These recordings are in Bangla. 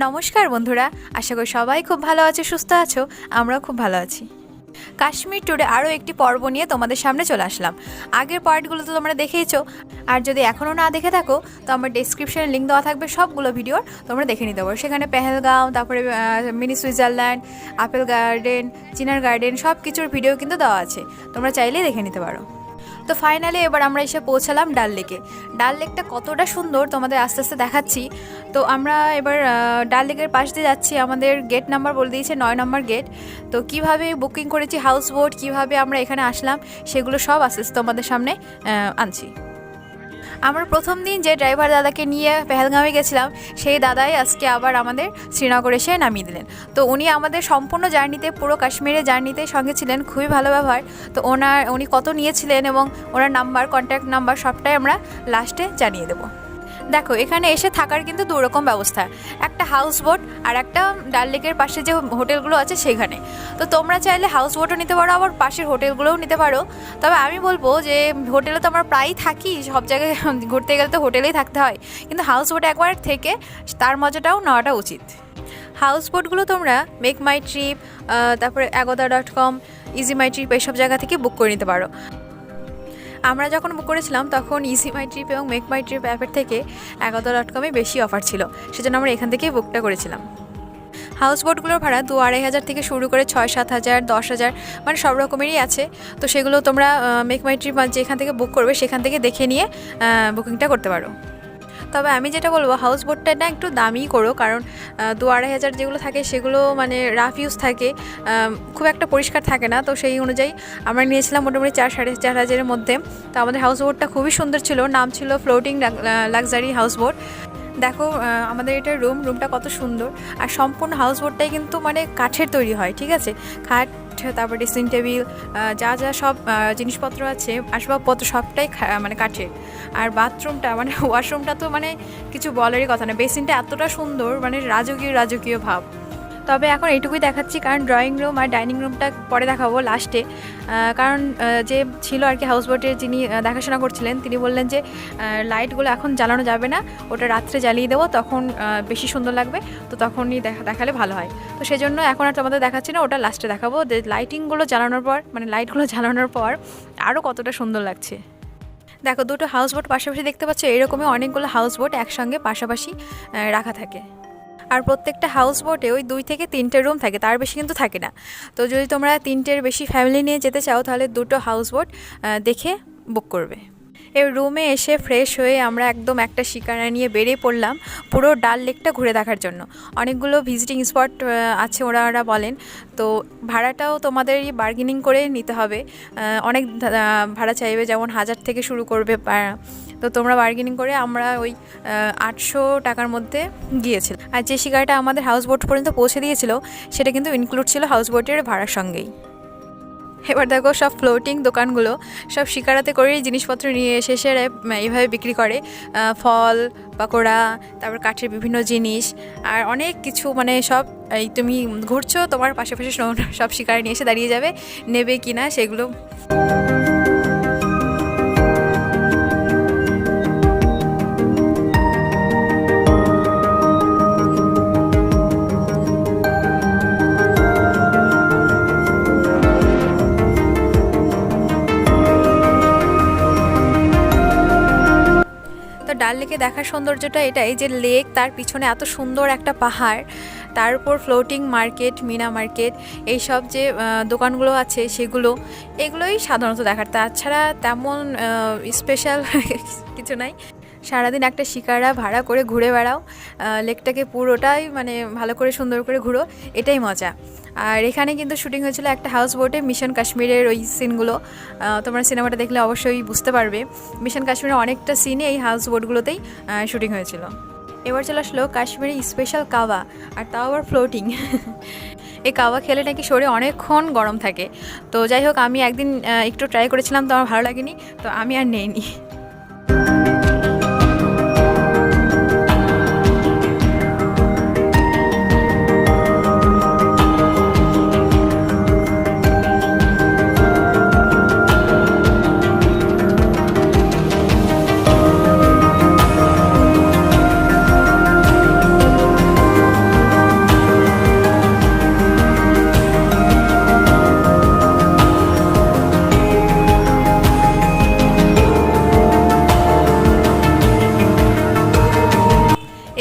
নমস্কার বন্ধুরা, আশা করি সবাই খুব ভালো আছো, সুস্থ আছো। আমরাও খুব ভালো আছি। কাশ্মীর ট্যুরে আরও একটি পর্ব নিয়ে তোমাদের সামনে চলে আসলাম। আগের পার্টগুলো তো তোমরা দেখেইছো, আর যদি এখনও না দেখে থাকো তো আমার ডেসক্রিপশনে লিঙ্ক দেওয়া থাকবে সবগুলো ভিডিওর, তোমরা দেখে নিতে পারো। সেখানে পেহেলগাঁও, তারপরে মিনি সুইজারল্যান্ড, আপেল গার্ডেন, চিনার গার্ডেন সব কিছুর ভিডিও কিন্তু দেওয়া আছে, তোমরা চাইলেই দেখে নিতে পারো। তো ফাইনালি এবার আমরা এসে পৌঁছালাম ডাল লেকে। ডাল লেকটা কতটা সুন্দর তোমাদের আস্তে আস্তে দেখাচ্ছি। তো আমরা এবার ডাল লেকের পাশ দিয়ে যাচ্ছি, আমাদের গেট নাম্বার বলে দিয়েছে 9 নম্বর গেট। তো কিভাবে বুকিং করেছি হাউস বোট, কীভাবে আমরা এখানে আসলাম, সেগুলো সব আস্তে আস্তে তোমাদের সামনে আনছি। আমরা প্রথম দিন যে ড্রাইভার দাদাকে নিয়ে পেহেলগাঁওয়ে গেছিলাম, সেই দাদাই আজকে আবার আমাদের শ্রীনগর এসে নামিয়ে দিলেন। তো উনি আমাদের সম্পূর্ণ জার্নিতে, পুরো কাশ্মীরের জার্নিতে সঙ্গে ছিলেন, খুবই ভালো ব্যবহার। তো উনি কত নিয়েছিলেন এবং ওনার নাম্বার, কন্ট্যাক্ট নাম্বার সবটাই আমরা লাস্টে জানিয়ে দেবো। দেখো, এখানে এসে থাকার কিন্তু দুরকম ব্যবস্থা, একটা হাউস বোট আর একটা ডাল লেকের পাশে যে হোটেলগুলো আছে সেখানে। তো তোমরা চাইলে হাউস বোটও নিতে পারো, আবার পাশের হোটেলগুলোও নিতে পারো। তবে আমি বলবো যে হোটেলে তো আমরা প্রায়ই থাকি, সব জায়গায় ঘুরতে গেলে তো হোটেলেই থাকতে হয়, কিন্তু হাউস বোটে একবার থেকে তার মজাটাও নেওয়াটা উচিত। হাউস বোটগুলো তোমরা মেক মাই ট্রিপ, তারপরে agoda.com, ইজি মাই ট্রিপ এইসব জায়গা থেকে বুক করে নিতে পারো। আমরা যখন বুক করেছিলাম তখন ইজি মাই ট্রিপ এবং মেক মাই ট্রিপ অ্যাপের থেকে agoda.com-এ বেশি অফার ছিল, সেজন্য আমরা এখান থেকেই বুকটা করেছিলাম। হাউস বোটগুলোর ভাড়া 2-2.5 হাজার থেকে শুরু করে 6-7 হাজার, 10 হাজার, মানে সব রকমেরই আছে। তো সেগুলো তোমরা মেক মাই ট্রিপ যেখান থেকে বুক করবে সেখান থেকে দেখে নিয়ে বুকিংটা করতে পারো। তবে আমি যেটা বলবো, হাউস বোটটা না একটু দামিই করো, কারণ 2-2.5 হাজার যেগুলো থাকে সেগুলো মানে রাফ ইউজ থাকে, খুব একটা পরিষ্কার থাকে না। তো সেই অনুযায়ী আমরা নিয়েছিলাম মোটামুটি 4-4.5 হাজারের মধ্যে। তো আমাদের হাউস বোটটা খুবই সুন্দর ছিল, নাম ছিল ফ্লোটিং লাক্সারি হাউস বোট। দেখো আমাদের এটা রুমটা কত সুন্দর, আর সম্পূর্ণ হাউস বোটটাই কিন্তু মানে কাঠের তৈরি হয়, ঠিক আছে। খাট, তারপর ড্রেসিং টেবিল, যা যা সব জিনিসপত্র আছে, আসবাবপত্র সবটাই মানে কাঠের। আর বাথরুমটা মানে ওয়াশরুমটা তো মানে কিছু বলারই কথা না, বেসিনটা এতটা সুন্দর, মানে রাজকীয় ভাব। তবে এখন এইটুকুই দেখাচ্ছি, কারণ ড্রয়িং রুম আর ডাইনিং রুমটা পরে দেখাবো লাস্টে। কারণ যে ছিল আর কি হাউস বোটের, যিনি দেখাশোনা করছিলেন, তিনি বললেন যে লাইটগুলো এখন জ্বালানো যাবে না, ওটা রাত্রে জ্বালিয়ে দেবো, তখন বেশি সুন্দর লাগবে, তো তখনই দেখালে ভালো হয়। তো সেই জন্য এখন আর তোমাদের দেখাচ্ছি না, ওটা লাস্টে দেখাবো, যে লাইটগুলো জ্বালানোর পর আরও কতটা সুন্দর লাগছে। দেখো, দুটো হাউস বোট পাশাপাশি দেখতে পাচ্ছ, এরকমই অনেকগুলো হাউস বোট একসঙ্গে পাশাপাশি রাখা থাকে। আর প্রত্যেকটা হাউস বোটে ওই 2 থেকে 3টে রুম থাকে, তার বেশি কিন্তু থাকে না। তো যদি তোমরা 3টের বেশি ফ্যামিলি নিয়ে যেতে চাও, তাহলে 2টো হাউস বোট দেখে বুক করবে। এই রুমে এসে ফ্রেশ হয়ে আমরা একদম একটা শিকারা নিয়ে বেরিয়ে পড়লাম পুরো ডাল লেকটা ঘুরে দেখার জন্য। অনেকগুলো ভিজিটিং স্পট আছে ওরা বলেন, তো ভাড়াটাও তোমাদেরই বার্গেনিং করে নিতে হবে। অনেক ভাড়া চাইবে, যেমন 1000 থেকে শুরু করবে। তো তোমরা বার্গেনিং করে আমরা ওই 800 টাকার মধ্যে গিয়েছিলাম। আর যে শিকারটা আমাদের হাউস বোট পর্যন্ত পৌঁছে দিয়েছিল, সেটা কিন্তু ইনক্লুড ছিল হাউস বোটের ভাড়ার সঙ্গেই। এবার দেখো, সব ফ্লোটিং দোকানগুলো সব শিকারাতে করেই জিনিসপত্র নিয়ে এসে এইভাবে বিক্রি করে, ফল, পাকোড়া, তারপর কাঠের বিভিন্ন জিনিস আর অনেক কিছু, মানে সব এই তুমি ঘুরছো, তোমার পাশাপাশি সব শিকারা নিয়ে এসে দাঁড়িয়ে যাবে, নেবে কি না সেগুলো। ডাল লেকে দেখার সৌন্দর্যটা এটাই যে লেক, তার পিছনে এত সুন্দর একটা পাহাড়, তার উপর ফ্লোটিং মার্কেট, মিনা মার্কেট, এইসব যে দোকানগুলো আছে এগুলোই সাধারণত দেখার, তাছাড়া তেমন স্পেশাল কিছু নাই। সারাদিন একটা শিকারা ভাড়া করে ঘুরে বেড়াও, লেকটাকে পুরোটাই মানে ভালো করে সুন্দর করে ঘুরো, এটাই মজা। আর এখানে কিন্তু শুটিং হয়েছিল একটা হাউস বোটে, মিশন কাশ্মীরের ওই সিনগুলো তোমরা সিনেমাটা দেখলে অবশ্যই বুঝতে পারবে। মিশন কাশ্মীরের অনেকটা সিনে এই হাউস বোটগুলোতেই শুটিং হয়েছিল। এবার চলে আসলো কাশ্মীরি স্পেশাল কাওয়া, আর তাও আবার ফ্লোটিং। এই কাওয়া খেলে নাকি শরীরে অনেকক্ষণ গরম থাকে। তো যাই হোক, আমি একদিন একটু ট্রাই করেছিলাম, তো আমার ভালো লাগেনি, তো আমি আর নেইনি।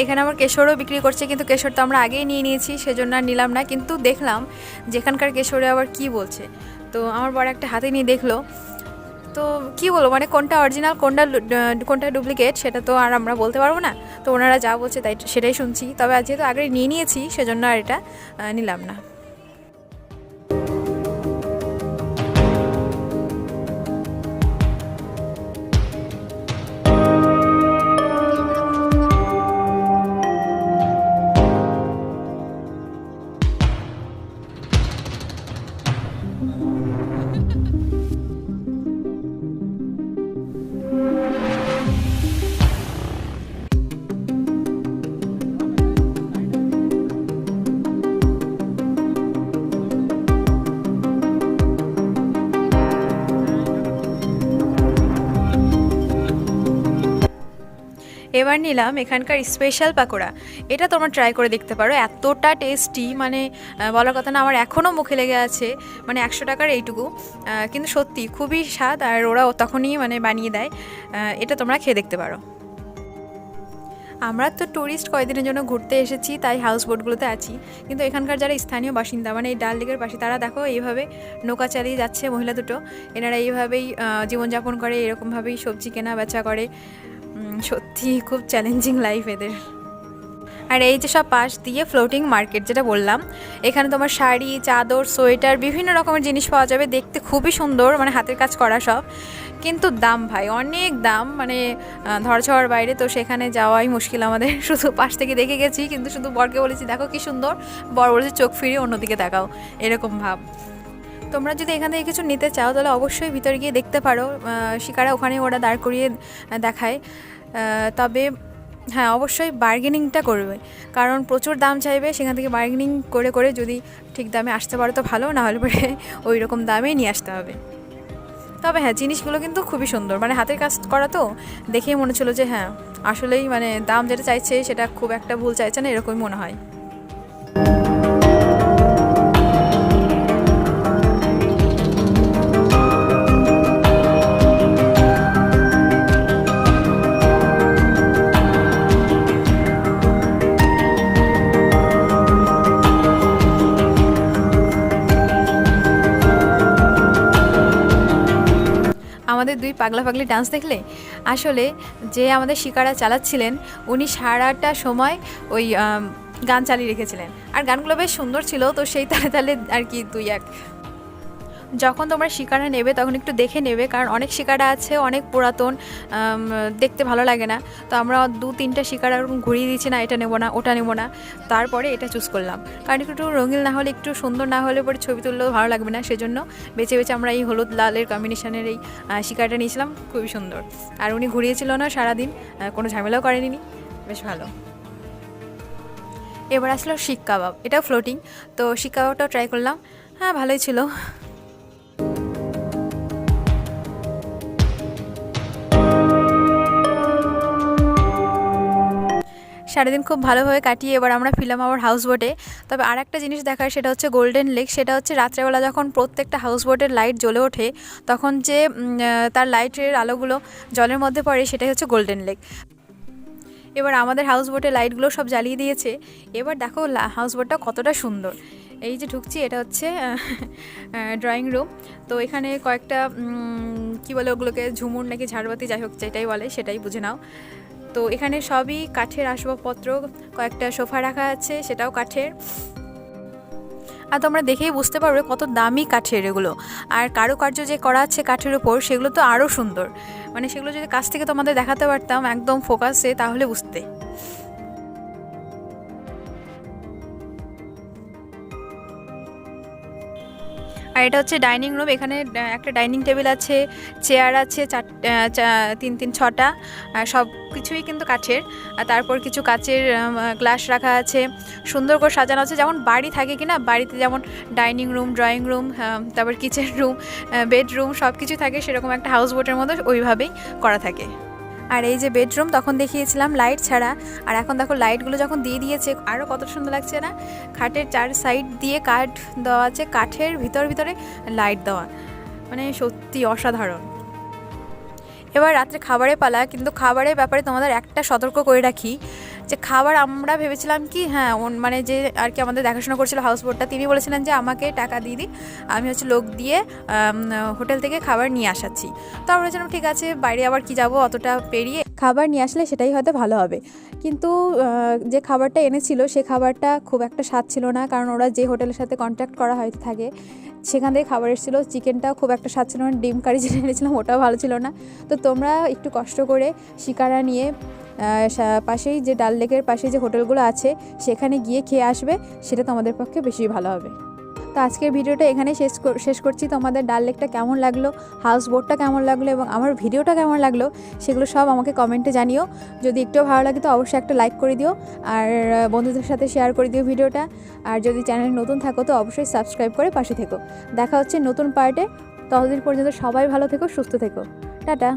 এখানে আমার কেশরও বিক্রি করছে, কিন্তু কেশর তো আমরা আগেই নিয়ে নিয়েছি, সেজন্য আর নিলাম না। কিন্তু দেখলাম যেখানকার কেশরে আবার কি বলছে, তো আমার বড় একটা হাতে নিয়ে দেখলো। তো কি বলবো, মানে কোনটা অরিজিনাল কোনটা ডুপ্লিকেট সেটা তো আর আমরা বলতে পারবো না। তো ওনারা যা বলছে তাই সেটাই শুনছি। তবে আজ যেহেতু আগে নিয়ে নিয়েছি সেজন্য আর এটা নিলাম না। এবার নিলাম এখানকার স্পেশাল পাকোড়া। এটা তোমরা ট্রাই করে দেখতে পারো, এতটা টেস্টি, মানে বলার কথা না, আমার এখনও মুখে লেগে আছে। মানে 100 টাকার এইটুকু, কিন্তু সত্যি খুবই স্বাদ, আর ওরা তখনই মানে বানিয়ে দেয়। এটা তোমরা খেয়ে দেখতে পারো। আমরা তো ট্যুরিস্ট কয়েকদিনের জন্য ঘুরতে এসেছি, তাই হাউস বোটগুলোতে আছি। কিন্তু এখানকার যারা স্থানীয় বাসিন্দা, মানে এই ডাল লেকের পাশে, তারা দেখো এইভাবে নৌকা চালিয়ে যাচ্ছে মহিলা দুটো। এনারা এইভাবেই জীবনযাপন করে, এরকমভাবেই সবজি কেনা বেচা করে। সত্যি খুব চ্যালেঞ্জিং লাইফ এদের। আর এই যে সব পাশ দিয়ে ফ্লোটিং মার্কেট যেটা বললাম, এখানে তোমার শাড়ি, চাদর, সোয়েটার, বিভিন্ন রকমের জিনিস পাওয়া যাবে। দেখতে খুবই সুন্দর, মানে হাতের কাজ করা সব। কিন্তু দাম ভাই অনেক দাম, মানে ধরছোঁয়ার বাইরে। তো সেখানে যাওয়াই মুশকিল আমাদের। শুধু পাশ থেকে দেখে গেছি, কিন্তু শুধু বরকে বলেছি দেখো কি সুন্দর, বর বলেছে চোখ ফিরিয়ে অন্যদিকে তাকাও, এরকম ভাব। তোমরা যদি এখান থেকে কিছু নিতে চাও তাহলে অবশ্যই ভিতরে গিয়ে দেখতে পারো। শিকারা ওখানে ওরা দাঁড় করিয়ে দেখায়। তবে হ্যাঁ, অবশ্যই বার্গেনিংটা করবে, কারণ প্রচুর দাম চাইবে। সেখান থেকে বার্গেনিং করে করে যদি ঠিক দামে আসতে পারো তো ভালো, না হলে পরে ওই রকম দামেই নিয়ে আসতে হবে। তবে হ্যাঁ, জিনিসগুলো কিন্তু খুবই সুন্দর, মানে হাতের কাজ করা তো দেখেই মনে ছিল যে হ্যাঁ আসলেই মানে দাম যেটা চাইছে সেটা খুব একটা ভুল চাইছে না, এরকমই মনে হয়। আমাদের দুই পাগলা পাগলি ডান্স দেখলে, আসলে যে আমাদের শিকারা চালাচ্ছিলেন উনি সারাটা সময় ওই গান চালিয়ে রেখেছিলেন, আর গানগুলো বেশ সুন্দর ছিল। তো সেই তালে তালে আর কি দুই এক। যখন তোমরা শিকারা নেবে তখন একটু দেখে নেবে, কারণ অনেক শিকারা আছে অনেক পুরাতন, দেখতে ভালো লাগে না। তো আমরা 2-3টা শিকারা ওরকম ঘুরিয়ে দিচ্ছি, না এটা নেবো না ওটা নেবো না, তারপরে এটা চুজ করলাম। কারণ একটু রঙিন না হলে, একটু সুন্দর না হলে পরে ছবি তুললেও ভালো লাগবে না। সেজন্য বেছে বেছে আমরা এই হলুদ লালের কম্বিনেশনের এই শিকারাটা নিয়েছিলাম, খুবই সুন্দর। আর উনি ঘুরিয়েছিল না সারাদিন, কোনো ঝামেলাও করেনি, বেশ ভালো। এবার আসলো শিক কাবাব, এটাও ফ্লোটিং। তো শিক কাবাবটাও ট্রাই করলাম, হ্যাঁ ভালোই ছিল। সারাদিন খুব ভালোভাবে কাটিয়ে এবার আমরা ফিরলাম আবার হাউস বোটে। তবে আর একটা জিনিস দেখার, সেটা হচ্ছে গোল্ডেন লেক। সেটা হচ্ছে রাত্রেবেলা যখন প্রত্যেকটা হাউস বোটের লাইট জ্বলে ওঠে, তখন যে তার লাইটের আলোগুলো জলের মধ্যে পড়ে, সেটাই হচ্ছে গোল্ডেন লেক। এবার আমাদের হাউস বোটের লাইটগুলো সব জ্বালিয়ে দিয়েছে। এবার দেখো হাউস বোটটা কতটা সুন্দর। এই যে ঢুকছি, এটা হচ্ছে ড্রয়িং রুম। তো এখানে কয়েকটা কি বলে ওগুলোকে, ঝুমুর নাকি ঝাড়বাতি, যাই হোক যেটাই বলে সেটাই বুঝে নাও। তো এখানে সবই কাঠের আসবাবপত্র, কয়েকটা সোফা রাখা আছে, সেটাও কাঠের। আর তোমরা দেখেই বুঝতে পারবে কত দামি কাঠের এগুলো। আর কারুকার্য যে করা আছে কাঠের উপর, সেগুলো তো আরও সুন্দর। মানে সেগুলো যদি কাছ থেকে তোমাদের দেখাতে পারতাম একদম ফোকাসে, তাহলে বুঝতে। আর এটা হচ্ছে ডাইনিং রুম। এখানে একটা ডাইনিং টেবিল আছে, চেয়ার আছে 3-6টা, সব কিছুই কিন্তু কাঠের। আর তারপর কিছু কাচের গ্লাস রাখা আছে, সুন্দর করে সাজানো আছে, যেমন বাড়ি থাকে কিনা, বাড়িতে যেমন ডাইনিং রুম, ড্রয়িং রুম, তারপর কিচেন রুম, বেডরুম সব কিছু থাকে, সেরকম একটা হাউস বোটের মধ্যে ওইভাবেই করা থাকে। আর এই যে বেডরুম, তখন দেখিয়েছিলাম লাইট ছাড়া, আর এখন দেখো লাইটগুলো যখন দিয়ে দিয়েছে আরও কত সুন্দর লাগছে না। খাটের 4 সাইড দিয়ে কাঠ দেওয়া আছে, কাঠের ভিতরে লাইট দেওয়া, মানে সত্যি অসাধারণ। এবার রাত্রে খাবারের পালা, কিন্তু খাবারের ব্যাপারে তোমাদের একটা সতর্ক করে রাখি, যে খাবার আমরা ভেবেছিলাম কি হ্যাঁ মানে যে আর কি আমাদের দেখাশোনা করছিল হাউস বোটটা, তিনি বলেছিলেন যে আমাকে টাকা দিয়ে দিই, আমি হচ্ছে লোক দিয়ে হোটেল থেকে খাবার নিয়ে আসাচ্ছি। তো আমরা বলেছিলাম ঠিক আছে, বাইরে আবার কি যাব, অতটা পেরিয়ে খাবার নিয়ে আসলে সেটাই হয়তো ভালো হবে। কিন্তু যে খাবারটা এনেছিল সে খাবারটা খুব একটা স্বাদ ছিল না, কারণ ওরা যে হোটেলের সাথে কন্ট্যাক্ট করা হয়তো থাকে সেখান থেকে খাবার এসেছিলো। চিকেনটাও খুব একটা স্বাদ ছিল না, ডিম কারি যেটা এনেছিলাম ওটাও ভালো ছিল না। তো তোমরা একটু কষ্ট করে শিকারা নিয়ে পাশেই যে ডাল লেকের পাশে যে হোটেলগুলো আছে সেখানে গিয়ে খেয়ে আসবে, সেটা তোমাদের পক্ষে বেশি ভালো হবে। তো আজকের ভিডিওটা এখানে শেষ করছি। তোমাদের ডাল লেকটা কেমন লাগলো, হাউস বোটটা কেমন লাগলো এবং আমার ভিডিওটা কেমন লাগলো সেগুলো সব আমাকে কমেন্টে জানিও। যদি একটু ভালো লাগে তো অবশ্যই একটা লাইক করে দিও, আর বন্ধুদের সাথে শেয়ার করে দিও ভিডিওটা। আর যদি চ্যানেলে নতুন থাকো তো অবশ্যই সাবস্ক্রাইব করে পাশে থেকো। দেখা হচ্ছে নতুন পার্টে, ততদিন পর্যন্ত সবাই ভালো থেকো, সুস্থ থেকো, টাটা।